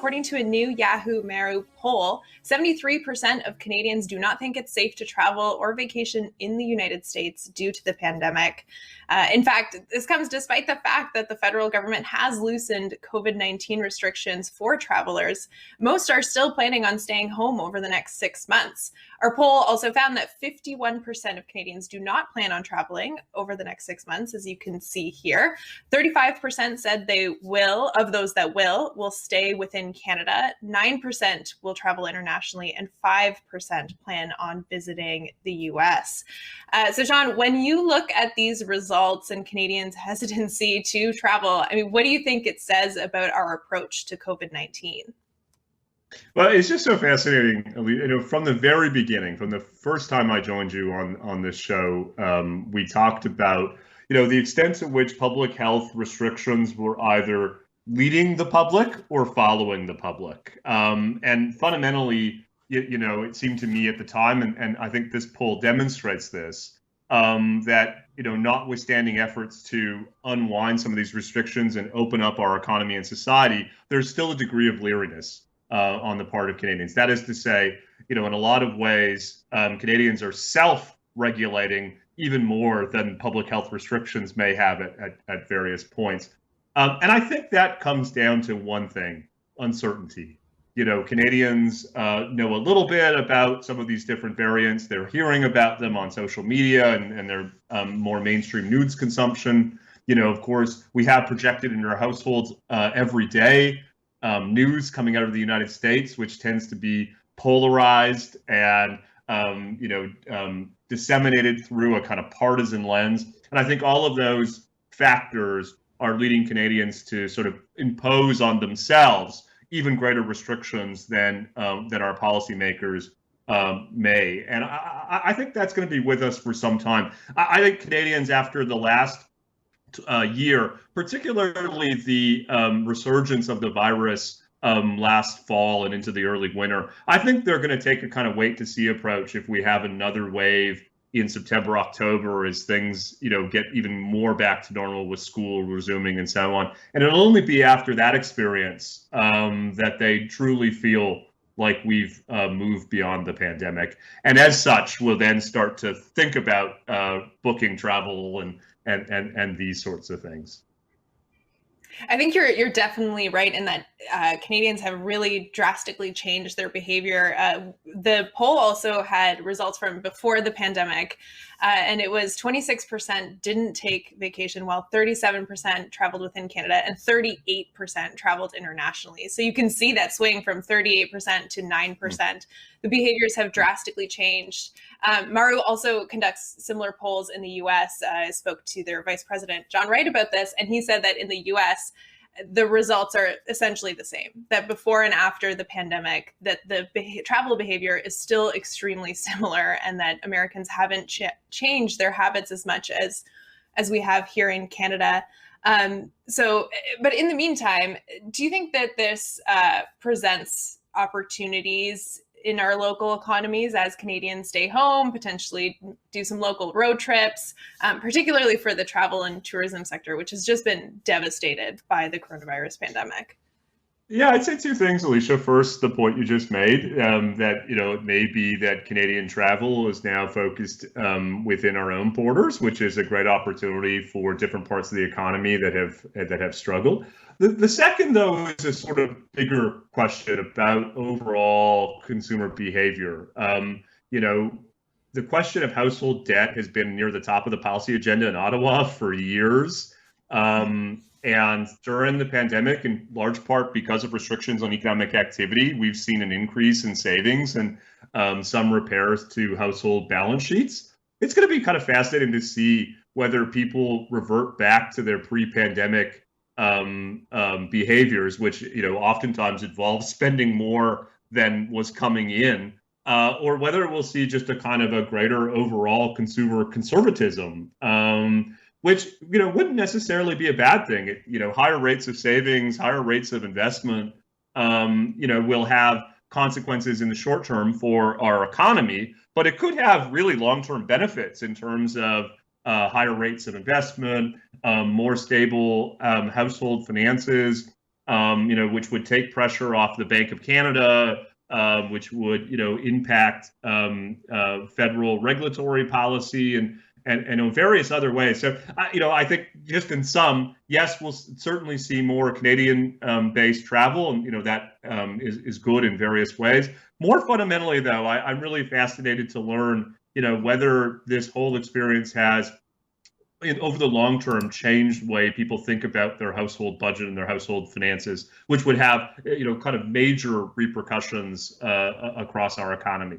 according to a new Yahoo Maru poll, 73% of Canadians do not think it's safe to travel or vacation in the United States due to the pandemic. In fact, this comes despite the fact that the federal government has loosened COVID-19 restrictions for travelers. Most are still planning on staying home over the next 6 months. Our poll also found that 51% of Canadians do not plan on traveling over the next 6 months, as you can see here. 35% said they will, of those that will stay within Canada. 9% will travel internationally, and 5% plan on visiting the US. So, Sean, when you look at these results and Canadians' hesitancy to travel, I mean, what do you think it says about our approach to COVID-19? Well, it's just so fascinating. From the very beginning, from the first time I joined you on this show, we talked about, the extent to which public health restrictions were either leading the public or following the public. And fundamentally, it seemed to me at the time, and I think this poll demonstrates this, that, notwithstanding efforts to unwind some of these restrictions and open up our economy and society, there's still a degree of leeriness on the part of Canadians. That is to say, in a lot of ways, Canadians are self-regulating even more than public health restrictions may have at various points. And I think that comes down to one thing: uncertainty. Canadians know a little bit about some of these different variants. They're hearing about them on social media and their more mainstream news consumption. Of course, we have projected in our households every day news coming out of the United States, which tends to be polarized and disseminated through a kind of partisan lens. And I think all of those factors are leading Canadians to sort of impose on themselves even greater restrictions than our policymakers may. And I think that's going to be with us for some time. I think Canadians, after the last year, particularly the resurgence of the virus last fall and into the early winter, I think they're going to take a kind of wait to see approach if we have another wave in September, October, as things, get even more back to normal with school resuming and so on. And it'll only be after that experience that they truly feel like we've moved beyond the pandemic. And as such, we'll then start to think about booking travel and these sorts of things. I think you're definitely right in that Canadians have really drastically changed their behavior. The poll also had results from before the pandemic, and it was 26% didn't take vacation, while 37% traveled within Canada and 38% traveled internationally. So you can see that swing from 38% to 9%. The behaviors have drastically changed. Maru also conducts similar polls in the US. I spoke to their vice president, John Wright, about this, and he said that in the US, the results are essentially the same, that before and after the pandemic, that the travel behavior is still extremely similar, and that Americans haven't changed their habits as much as we have here in Canada. But in the meantime, do you think that this presents opportunities in our local economies as Canadians stay home, potentially do some local road trips, particularly for the travel and tourism sector, which has just been devastated by the coronavirus pandemic? Yeah, I'd say two things, Alicia. First, the point you just made, that, it may be that Canadian travel is now focused within our own borders, which is a great opportunity for different parts of the economy that have struggled. The second, though, is a sort of bigger question about overall consumer behavior. The question of household debt has been near the top of the policy agenda in Ottawa for years. And during the pandemic, in large part because of restrictions on economic activity, we've seen an increase in savings and some repairs to household balance sheets. It's going to be kind of fascinating to see whether people revert back to their pre-pandemic behaviors, which oftentimes involve spending more than was coming in, or whether we'll see just a kind of a greater overall consumer conservatism, which wouldn't necessarily be a bad thing. Higher rates of savings, higher rates of investment, will have consequences in the short term for our economy, but it could have really long-term benefits in terms of higher rates of investment, more stable household finances, which would take pressure off the Bank of Canada, which would, impact federal regulatory policy and various other ways. So, I think just in sum, yes, we'll certainly see more Canadian-based travel, and that is good in various ways. More fundamentally, though, I'm really fascinated to learn, whether this whole experience has, over the long term, changed the way people think about their household budget and their household finances, which would have, kind of major repercussions across our economy.